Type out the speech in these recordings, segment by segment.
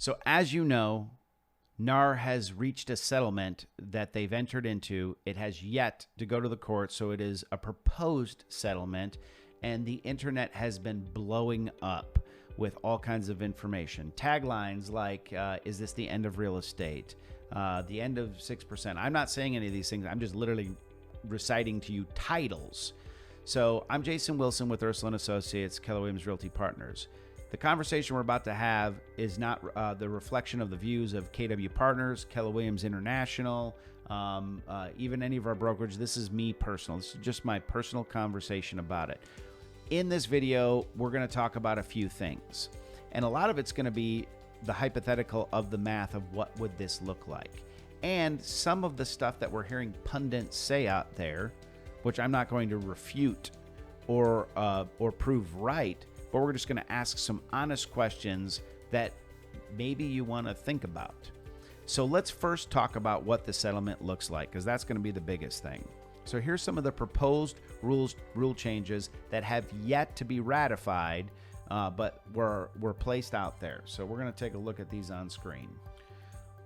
So as you know, NAR has reached a settlement that they've entered into. It has yet to go to the court, so it is a proposed settlement, and the internet has been blowing up with all kinds of information. Taglines like, is this the end of real estate? The end of 6%. I'm not saying any of these things. I'm just literally reciting to you titles. So I'm Jason Wilson with Ursula & Associates, Keller Williams Realty Partners. The conversation we're about to have is not the reflection of the views of KW Partners, Keller Williams International, even any of our brokerage. This is me personal. This is just my personal conversation about it. In this video, we're going to talk about a few things. And a lot of it's going to be the hypothetical of the math of what would this look like. And some of the stuff that we're hearing pundits say out there, which I'm not going to refute or prove right, but we're just going to ask some honest questions that maybe you want to think about. So let's first talk about what the settlement looks like, because that's going to be the biggest thing. So here's some of the proposed rule changes that have yet to be ratified, but were placed out there. So we're going to take a look at these on screen.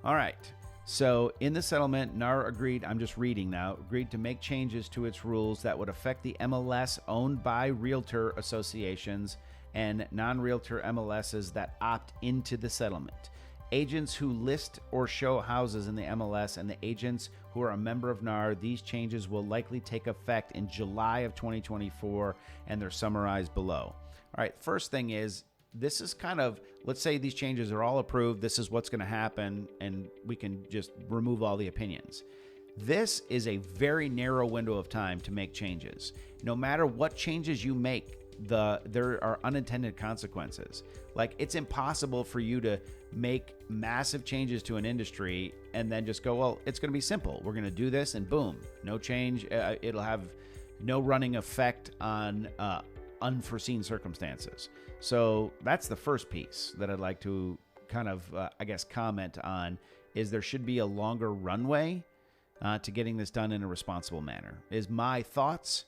All right. So in the settlement, NAR agreed, I'm just reading now, agreed to make changes to its rules that would affect the MLS owned by realtor associations and non-realtor MLSs that opt into the settlement. Agents who list or show houses in the MLS and the agents who are a member of NAR, these changes will likely take effect in July of 2024, and they're summarized below. All right, first thing is, this is kind of, let's say these changes are all approved, this is what's going to happen, and we can just remove all the opinions. This is a very narrow window of time to make changes. No matter what changes you make, there are unintended consequences. Like, it's impossible for you to make massive changes to an industry and then just go, well, it's going to be simple. We're going to do this and boom, no change. It'll have no running effect on unforeseen circumstances. So that's the first piece that I'd like to kind of, comment on, is there should be a longer runway to getting this done in a responsible manner. Is my thoughts.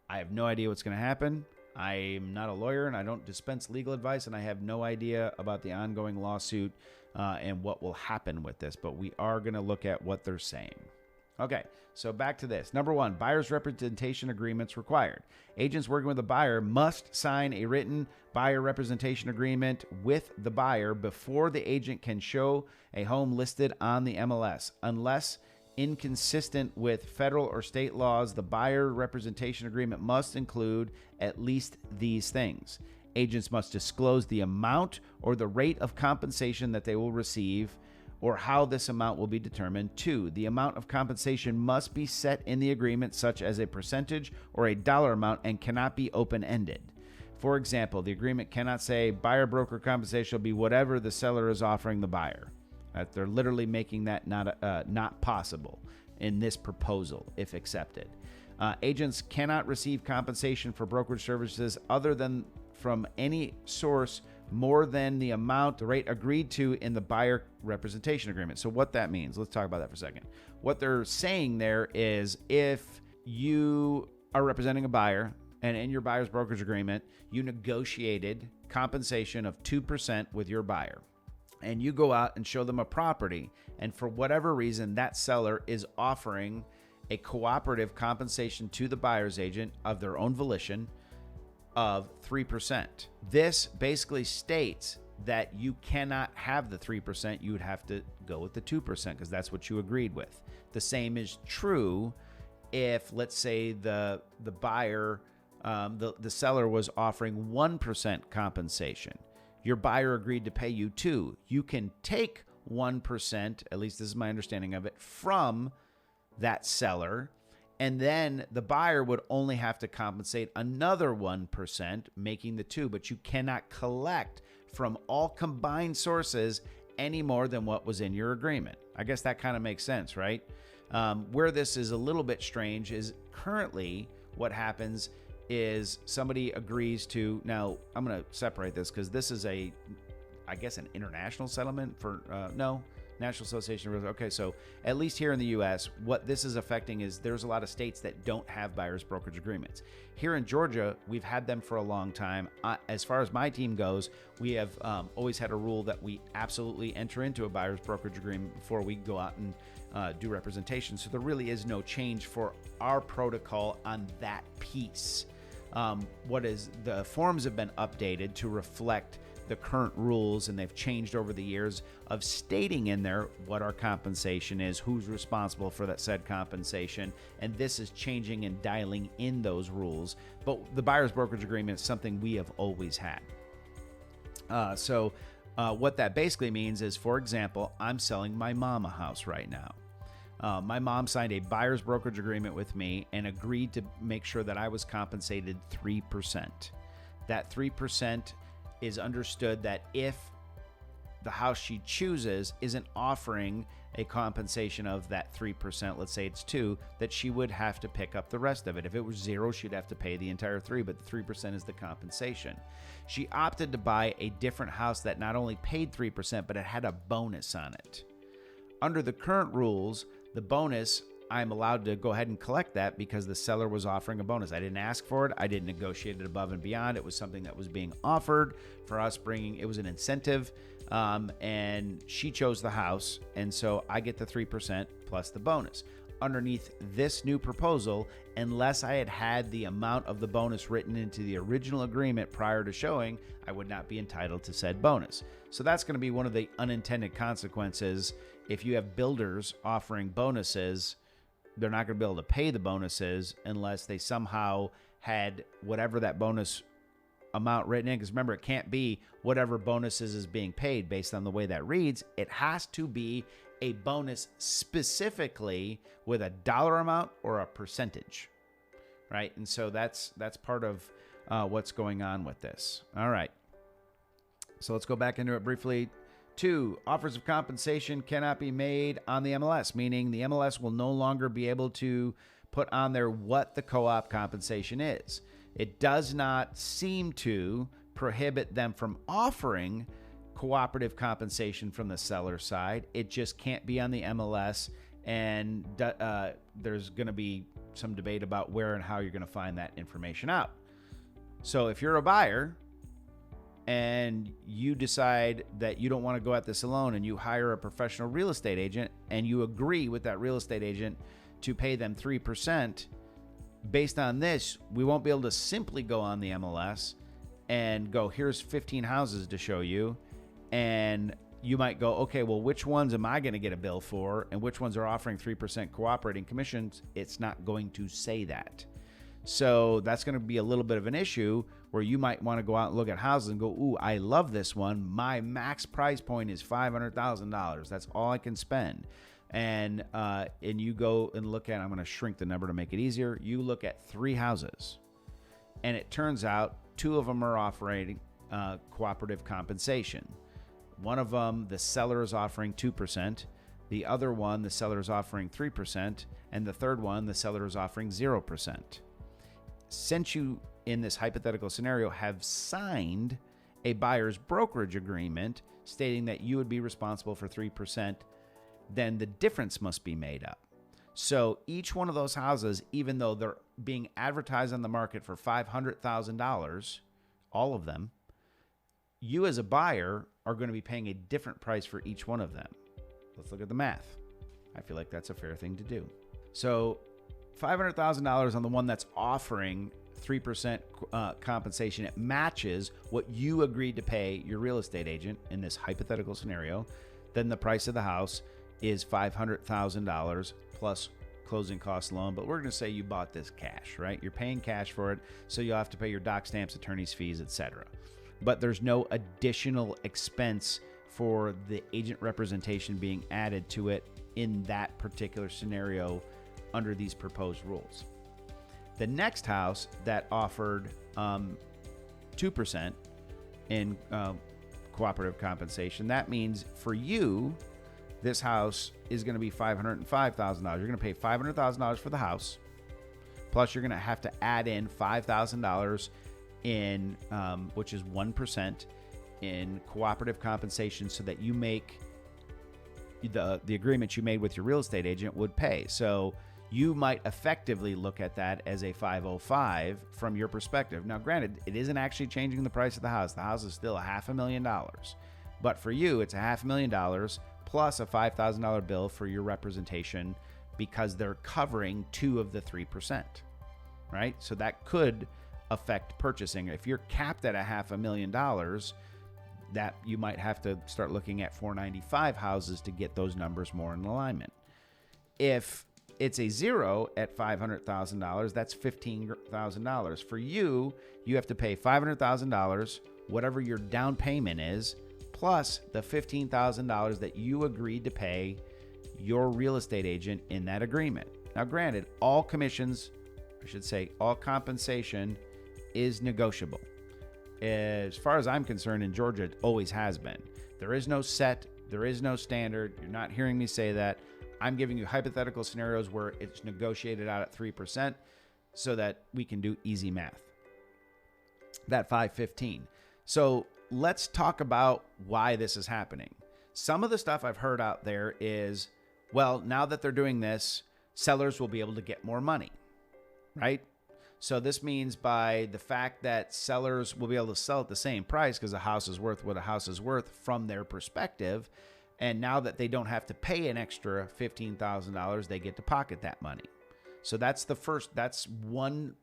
I have no idea what's going to happen. I'm not a lawyer and I don't dispense legal advice, and I have no idea about the ongoing lawsuit and what will happen with this, but we are going to look at what they're saying. Okay, so back to this. Number one, buyer's representation agreements required. Agents working with a buyer must sign a written buyer representation agreement with the buyer before the agent can show a home listed on the MLS. Unless inconsistent with federal or state laws, the buyer representation agreement must include at least these things. Agents must disclose the amount or the rate of compensation that they will receive, or how this amount will be determined. 2, the amount of compensation must be set in the agreement, such as a percentage or a dollar amount, and cannot be open-ended. For example, the agreement cannot say buyer broker compensation will be whatever the seller is offering the buyer. They're literally making that not possible in this proposal, if accepted. Agents cannot receive compensation for brokerage services other than from any source more than the amount, the rate agreed to in the buyer representation agreement. So what that means, let's talk about that for a second. What they're saying there is, if you are representing a buyer and in your buyer's brokerage agreement, you negotiated compensation of 2% with your buyer, and you go out and show them a property, and for whatever reason, that seller is offering a cooperative compensation to the buyer's agent of their own volition of 3%. This basically states that you cannot have the 3%. You would have to go with the 2% because that's what you agreed with. The same is true if, let's say, the buyer, the seller was offering 1% compensation. Your buyer agreed to pay you 2%. You can take 1%, at least this is my understanding of it, from that seller, and then the buyer would only have to compensate another 1%, making the 2%, but you cannot collect from all combined sources any more than what was in your agreement. I guess that kind of makes sense, right? Where this is a little bit strange is currently what happens is somebody agrees to, now I'm going to separate this because this is an international settlement for, no, National Association of Realtors. Okay, so at least here in the U.S., what this is affecting is there's a lot of states that don't have buyer's brokerage agreements. Here in Georgia, we've had them for a long time. As far as my team goes, we have always had a rule that we absolutely enter into a buyer's brokerage agreement before we go out and do representation. So there really is no change for our protocol on that piece. The forms have been updated to reflect the current rules, and they've changed over the years of stating in there what our compensation is, who's responsible for that said compensation, and this is changing and dialing in those rules. But the buyer's brokerage agreement is something we have always had. What that basically means is, for example, I'm selling my mom a house right now. My mom signed a buyer's brokerage agreement with me and agreed to make sure that I was compensated 3%. That 3% is understood that if the house she chooses isn't offering a compensation of that 3%, let's say it's 2%, that she would have to pick up the rest of it. If it was 0, she'd have to pay the entire 3%, but the 3% is the compensation. She opted to buy a different house that not only paid 3%, but it had a bonus on it. Under the current rules, the bonus, I'm allowed to go ahead and collect that because the seller was offering a bonus. I didn't ask for it. I didn't negotiate it above and beyond. It was something that was being offered for us it was an incentive, and she chose the house, and so I get the 3% plus the bonus. Underneath this new proposal, unless I had the amount of the bonus written into the original agreement prior to showing, I would not be entitled to said bonus. So that's going to be one of the unintended consequences. If you have builders offering bonuses, they're not going to be able to pay the bonuses unless they somehow had whatever that bonus amount written in. Because remember, it can't be whatever bonuses is being paid based on the way that reads. It has to be a bonus specifically with a dollar amount or a percentage, right? And so that's part of what's going on with this. All right. So let's go back into it briefly. 2, offers of compensation cannot be made on the MLS, meaning the MLS will no longer be able to put on there what the co-op compensation is. It does not seem to prohibit them from offering cooperative compensation from the seller side. It just can't be on the MLS, and there's going to be some debate about where and how you're going to find that information out. So if you're a buyer and you decide that you don't want to go at this alone and you hire a professional real estate agent and you agree with that real estate agent to pay them 3%, based on this, we won't be able to simply go on the MLS and go, here's 15 houses to show you. And you might go, okay, well, which ones am I going to get a bill for? And which ones are offering 3% cooperating commissions? It's not going to say that. So that's going to be a little bit of an issue where you might want to go out and look at houses and go, ooh, I love this one. My max price point is $500,000. That's all I can spend. And you go and look at, I'm going to shrink the number to make it easier. You look at 3 houses, and it turns out 2 of them are offering cooperative compensation. One of them, the seller is offering 2%. The other one, the seller is offering 3%. And the third one, the seller is offering 0%. Since you, in this hypothetical scenario, have signed a buyer's brokerage agreement stating that you would be responsible for 3%, then the difference must be made up. So each one of those houses, even though they're being advertised on the market for $500,000, all of them, you as a buyer are going to be paying a different price for each one of them. Let's look at the math. I feel like that's a fair thing to do. So $500,000 on the one that's offering 3% compensation, it matches what you agreed to pay your real estate agent in this hypothetical scenario. Then the price of the house is $500,000 plus closing costs alone. But we're going to say you bought this cash, right? You're paying cash for it, so you'll have to pay your doc stamps, attorney's fees, etc. But there's no additional expense for the agent representation being added to it in that particular scenario under these proposed rules. The next house that offered 2% in cooperative compensation, that means for you, this house is going to be $505,000. You're going to pay $500,000 for the house, plus you're going to have to add in $5,000 in, which is 1%, in cooperative compensation, so that you the agreement you made with your real estate agent would pay. So you might effectively look at that as a 505 from your perspective. Now, granted, it isn't actually changing the price of the house. The house is still $500,000. But for you, it's $500,000 plus a $5,000 bill for your representation because they're covering 2 of the 3%, right? So that could affect purchasing. If you're capped at $500,000, that you might have to start looking at 495 houses to get those numbers more in alignment. If it's a 0 at $500,000, that's $15,000. For you, you have to pay $500,000, whatever your down payment is, plus the $15,000 that you agreed to pay your real estate agent in that agreement. Now, granted, all commissions, I should say all compensation is negotiable. As far as I'm concerned, in Georgia, it always has been. There is no set, there is no standard. You're not hearing me say that. I'm giving you hypothetical scenarios where it's negotiated out at 3% so that we can do easy math. That 515. So let's talk about why this is happening. Some of the stuff I've heard out there is, well, now that they're doing this, sellers will be able to get more money, right? So this means by the fact that sellers will be able to sell at the same price because a house is worth what a house is worth from their perspective. And now that they don't have to pay an extra $15,000, they get to pocket that money. So that's one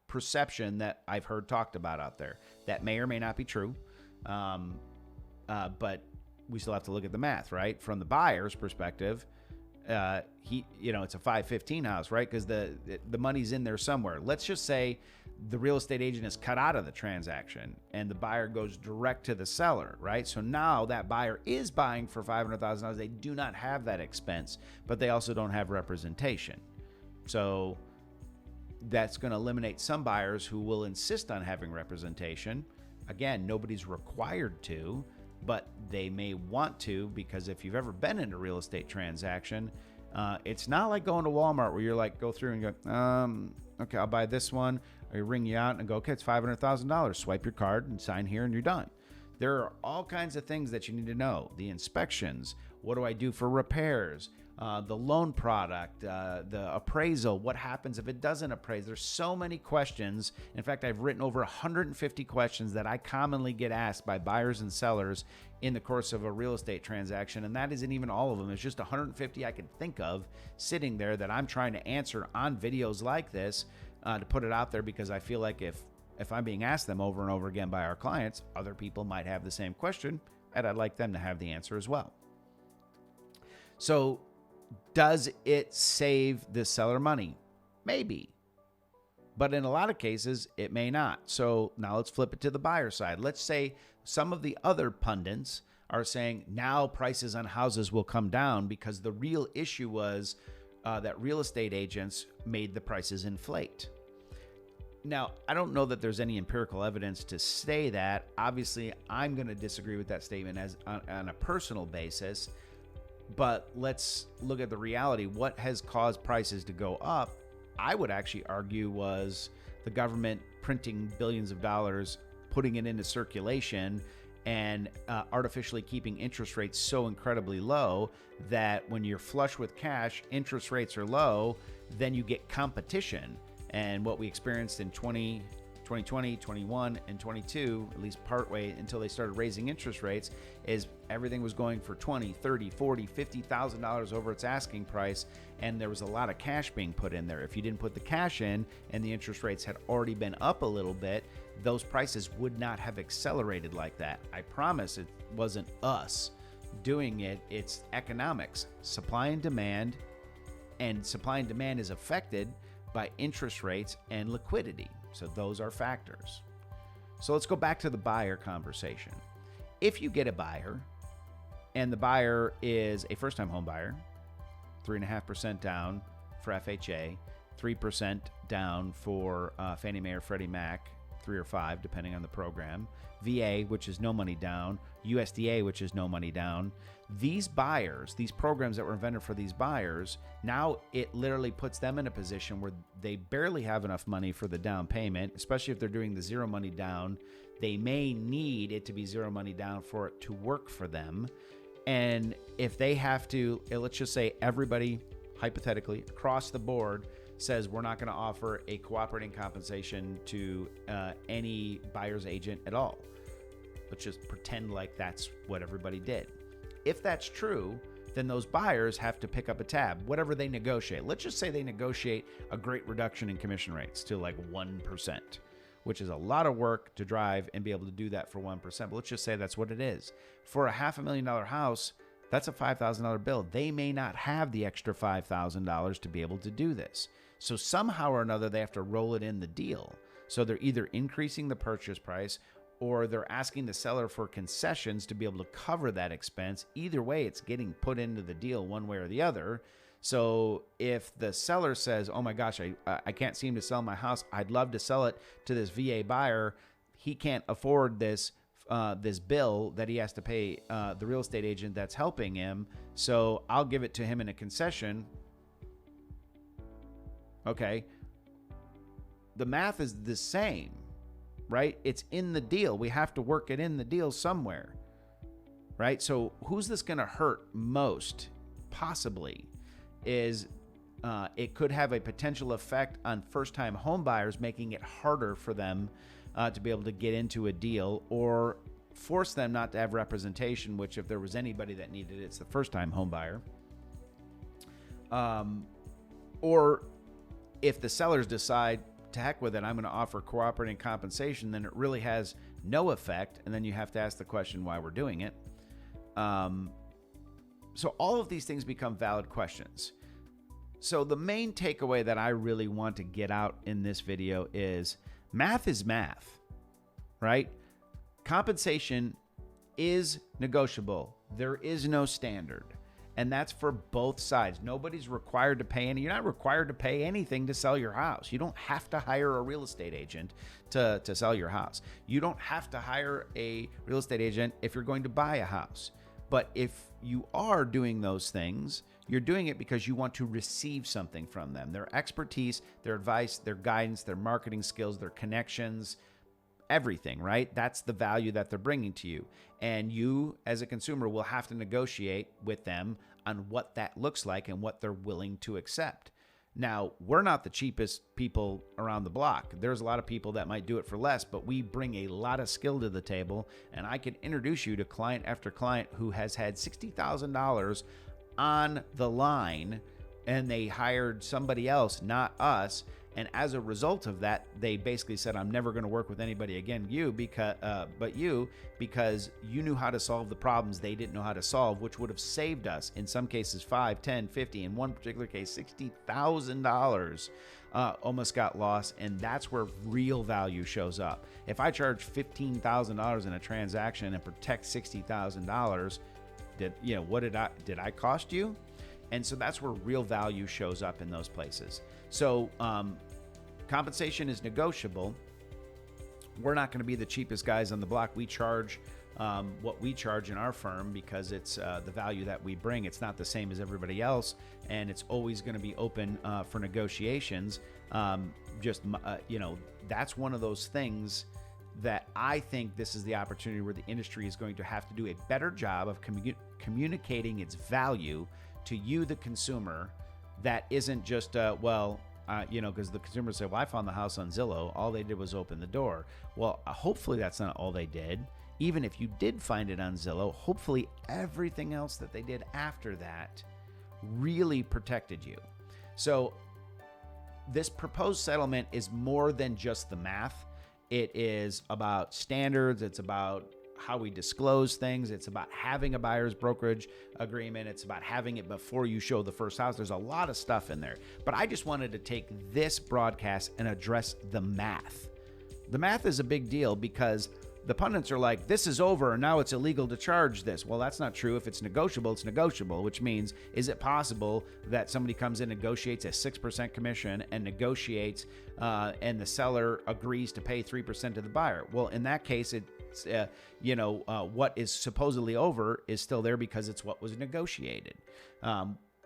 perception that I've heard talked about out there. That may or may not be true. But we still have to look at the math, right? From the buyer's perspective, it's a 515 house, right? Because the money's in there somewhere. Let's just say the real estate agent is cut out of the transaction and the buyer goes direct to the seller, right? So now that buyer is buying for $500,000. They do not have that expense, but they also don't have representation. So that's going to eliminate some buyers who will insist on having representation. Again, nobody's required to, but they may want to, because if you've ever been in a real estate transaction, it's not like going to Walmart where you're like, go through and go, okay, I'll buy this one. Or you ring you out and go, okay, it's $500,000. Swipe your card and sign here and you're done. There are all kinds of things that you need to know. The inspections, what do I do for repairs? The loan product, the appraisal, what happens if it doesn't appraise? There's so many questions. In fact, I've written over 150 questions that I commonly get asked by buyers and sellers in the course of a real estate transaction. And that isn't even all of them. It's just 150 I can think of sitting there that I'm trying to answer on videos like this to put it out there, because I feel like if I'm being asked them over and over again by our clients, other people might have the same question, and I'd like them to have the answer as well. So does it save the seller money? Maybe. But in a lot of cases, it may not. So now let's flip it to the buyer side. Let's say some of the other pundits are saying now prices on houses will come down because the real issue was that real estate agents made the prices inflate. Now, I don't know that there's any empirical evidence to say that. Obviously, I'm going to disagree with that statement on a personal basis. But let's look at the reality. What has caused prices to go up, I would actually argue, was the government printing billions of dollars, putting it into circulation, and artificially keeping interest rates so incredibly low that when you're flush with cash, interest rates are low, then you get competition. And what we experienced in 2020, 21, and 22, at least partway until they started raising interest rates, is everything was going for $20, $30, $40, $50,000 over its asking price, and there was a lot of cash being put in there. If you didn't put the cash in and the interest rates had already been up a little bit, those prices would not have accelerated like that. I promise it wasn't us doing it. It's economics, supply and demand is affected by interest rates and liquidity. So those are factors. So let's go back to the buyer conversation. If you get a buyer and the buyer is a first-time home buyer, 3.5% down for FHA, 3% down for Fannie Mae or Freddie Mac, 3 or 5 depending on the program, VA, which is no money down, USDA, which is no money down. These buyers, these programs that were invented for these buyers, now it literally puts them in a position where they barely have enough money for the down payment, especially if they're doing the zero money down. They may need it to be zero money down for it to work for them. And if they have to, let's just say everybody, hypothetically, across the board says we're not going to offer a cooperating compensation to any buyer's agent at all. Let's just pretend like that's what everybody did. If that's true, then those buyers have to pick up a tab, whatever they negotiate. Let's just say they negotiate a great reduction in commission rates to like 1%, which is a lot of work to drive and be able to do that for 1%. But let's just say that's what it is. For a $500,000 house, that's a $5,000 bill. They may not have the extra $5,000 to be able to do this. So somehow or another, they have to roll it in the deal. So they're either increasing the purchase price or they're asking the seller for concessions to be able to cover that expense. Either way, it's getting put into the deal one way or the other. So if the seller says, oh my gosh, I can't seem to sell my house, I'd love to sell it to this VA buyer, he can't afford this bill that he has to pay the real estate agent that's helping him, so I'll give it to him in a concession. Okay, the math is the same, right? It's in the deal. We have to work it in the deal somewhere, right? So who's this going to hurt most? Possibly is it could have a potential effect on first-time home buyers, making it harder for them to be able to get into a deal, or force them not to have representation, which if there was anybody that needed it, it's the first-time home buyer. Or if the sellers decide, to heck with it, I'm going to offer cooperating compensation, then it really has no effect, and then you have to ask the question why we're doing it. So all of these things become valid questions. So the main takeaway that I really want to get out in this video is math is math, right? Compensation is negotiable. There is no standard. And that's for both sides. Nobody's required to pay any. You're not required to pay anything to sell your house. You don't have to hire a real estate agent to sell your house. You don't have to hire a real estate agent if you're going to buy a house. But if you are doing those things, you're doing it because you want to receive something from them. Their expertise, their advice, their guidance, their marketing skills, their connections, everything, right? That's the value that they're bringing to you. And you, as a consumer, will have to negotiate with them on what that looks like and what they're willing to accept. Now, we're not the cheapest people around the block. There's a lot of people that might do it for less, but we bring a lot of skill to the table, and I can introduce you to client after client who has had $60,000 on the line, and they hired somebody else, not us. And as a result of that, they basically said, I'm never going to work with anybody again, because you knew how to solve the problems they didn't know how to solve, which would have saved us, in some cases, $5, $10, $50, in one particular case, $60,000 almost got lost. And that's where real value shows up. If I charge $15,000 in a transaction and protect $60,000, did I cost you? And so that's where real value shows up in those places. So compensation is negotiable. We're not going to be the cheapest guys on the block. We charge what we charge in our firm because it's the value that we bring. It's not the same as everybody else, and it's always going to be open for negotiations. That's one of those things that I think this is the opportunity where the industry is going to have to do a better job of communicating its value to you, the consumer. That isn't just, because the consumer say, well, I found the house on Zillow. All they did was open the door. Well, hopefully that's not all they did. Even if you did find it on Zillow, hopefully everything else that they did after that really protected you. So this proposed settlement is more than just the math. It is about standards. It's about how we disclose things. It's about having a buyer's brokerage agreement. It's about having it before you show the first house. There's a lot of stuff in there. But I just wanted to take this broadcast and address the math. The math is a big deal because the pundits are like, this is over and now it's illegal to charge this. Well, that's not true. If it's negotiable, which means, is it possible that somebody comes in, negotiates a 6% commission and negotiates and the seller agrees to pay 3% to the buyer? Well, in that case, what is supposedly over is still there because it's what was negotiated.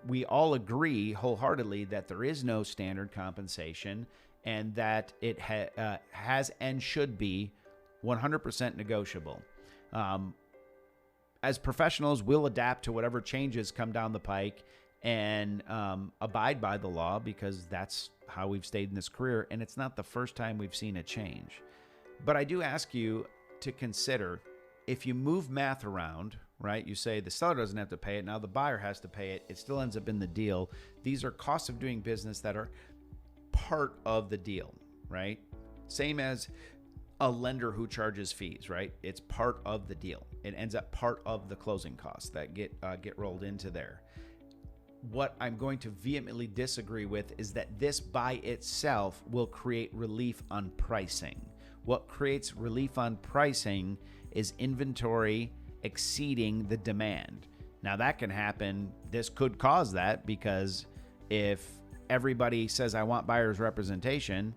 We all agree wholeheartedly that there is no standard compensation and that it has and should be 100% negotiable. as professionals, we'll adapt to whatever changes come down the pike and abide by the law, because that's how we've stayed in this career. And it's not the first time we've seen a change. But I do ask you to consider, if you move math around, right? You say the seller doesn't have to pay it, now the buyer has to pay it. It still ends up in the deal. These are costs of doing business that are part of the deal, right? Same as a lender who charges fees, right? It's part of the deal. It ends up part of the closing costs that get rolled into there. What I'm going to vehemently disagree with is that this by itself will create relief on pricing. What creates relief on pricing is inventory exceeding the demand. Now that can happen. This could cause that, because if everybody says, I want buyer's representation,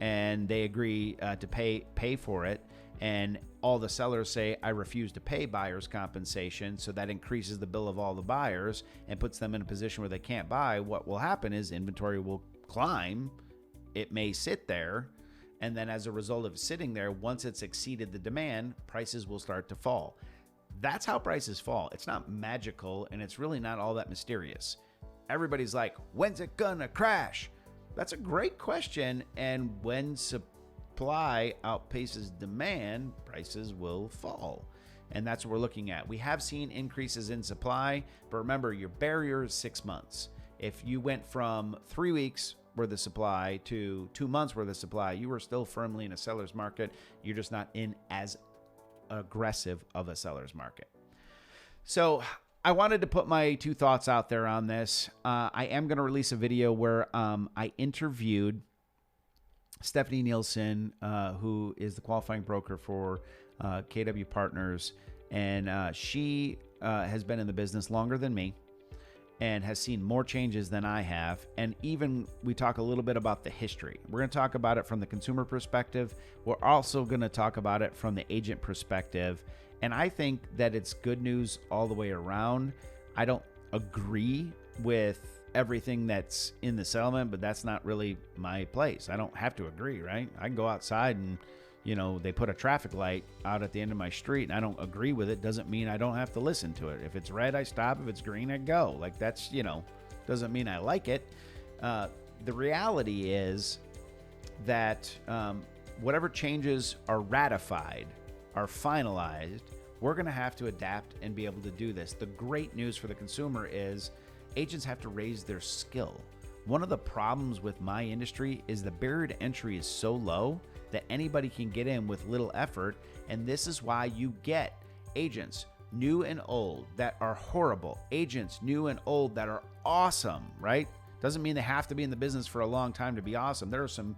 and they agree to pay for it, and all the sellers say, I refuse to pay buyer's compensation, so that increases the bill of all the buyers and puts them in a position where they can't buy, what will happen is inventory will climb. It may sit there, and then as a result of sitting there, once it's exceeded the demand, prices will start to fall. That's how prices fall. It's not magical, and it's really not all that mysterious. Everybody's like, when's it gonna crash? That's a great question. And when supply outpaces demand, prices will fall. And that's what we're looking at. We have seen increases in supply, but remember, your barrier is 6 months. If you went from 3 weeks worth of supply to 2 months worth of supply, you were still firmly in a seller's market. You're just not in as aggressive of a seller's market. So I wanted to put my 2 thoughts out there on this. I am going to release a video where I interviewed Stephanie Nielsen, who is the qualifying broker for KW Partners. And she has been in the business longer than me and has seen more changes than I have. And even we talk a little bit about the history. We're going to talk about it from the consumer perspective. We're also going to talk about it from the agent perspective. And I think that it's good news all the way around. I don't agree with everything that's in the settlement, but that's not really my place. I don't have to agree, right? I can go outside and, they put a traffic light out at the end of my street and I don't agree with it. Doesn't mean I don't have to listen to it. If it's red, I stop. If it's green, I go. Like that's, doesn't mean I like it. The reality is that whatever changes are ratified, are finalized, we're going to have to adapt and be able to do this. The great news for the consumer is agents have to raise their skill. One of the problems with my industry is the barrier to entry is so low that anybody can get in with little effort. And this is why you get agents, new and old, that are horrible, agents, new and old, that are awesome, right? Doesn't mean they have to be in the business for a long time to be awesome. There are some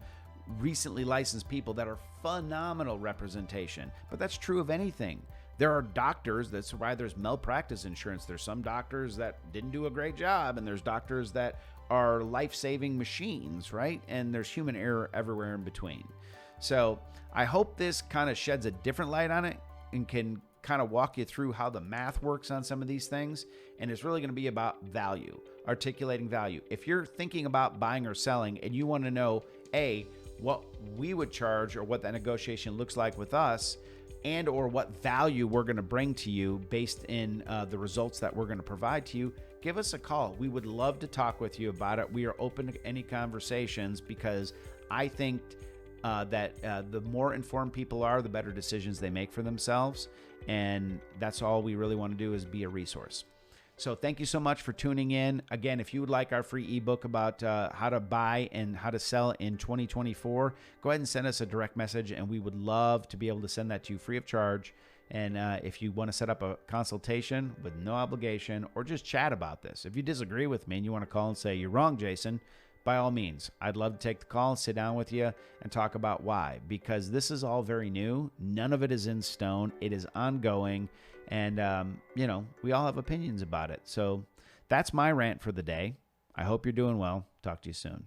recently licensed people that are phenomenal representation, but that's true of anything. There are doctors, that's why there's malpractice insurance. There's some doctors that didn't do a great job, and there's doctors that are life-saving machines, right? And there's human error everywhere in between. So I hope this kind of sheds a different light on it and can kind of walk you through how the math works on some of these things. And it's really going to be about value, articulating value. If you're thinking about buying or selling and you want to know, what we would charge or what that negotiation looks like with us, and or what value we're going to bring to you based in the results that we're going to provide to you, give us a call. We would love to talk with you about it. We are open to any conversations, because I think that the more informed people are, the better decisions they make for themselves. And that's all we really want to do, is be a resource. So thank you so much for tuning in. Again, if you would like our free ebook about how to buy and how to sell in 2024, go ahead and send us a direct message, and we would love to be able to send that to you free of charge. And if you want to set up a consultation with no obligation, or just chat about this, if you disagree with me and you want to call and say, you're wrong, Jason, by all means, I'd love to take the call and sit down with you and talk about why, because this is all very new. None of it is in stone. It is ongoing. And, we all have opinions about it. So that's my rant for the day. I hope you're doing well. Talk to you soon.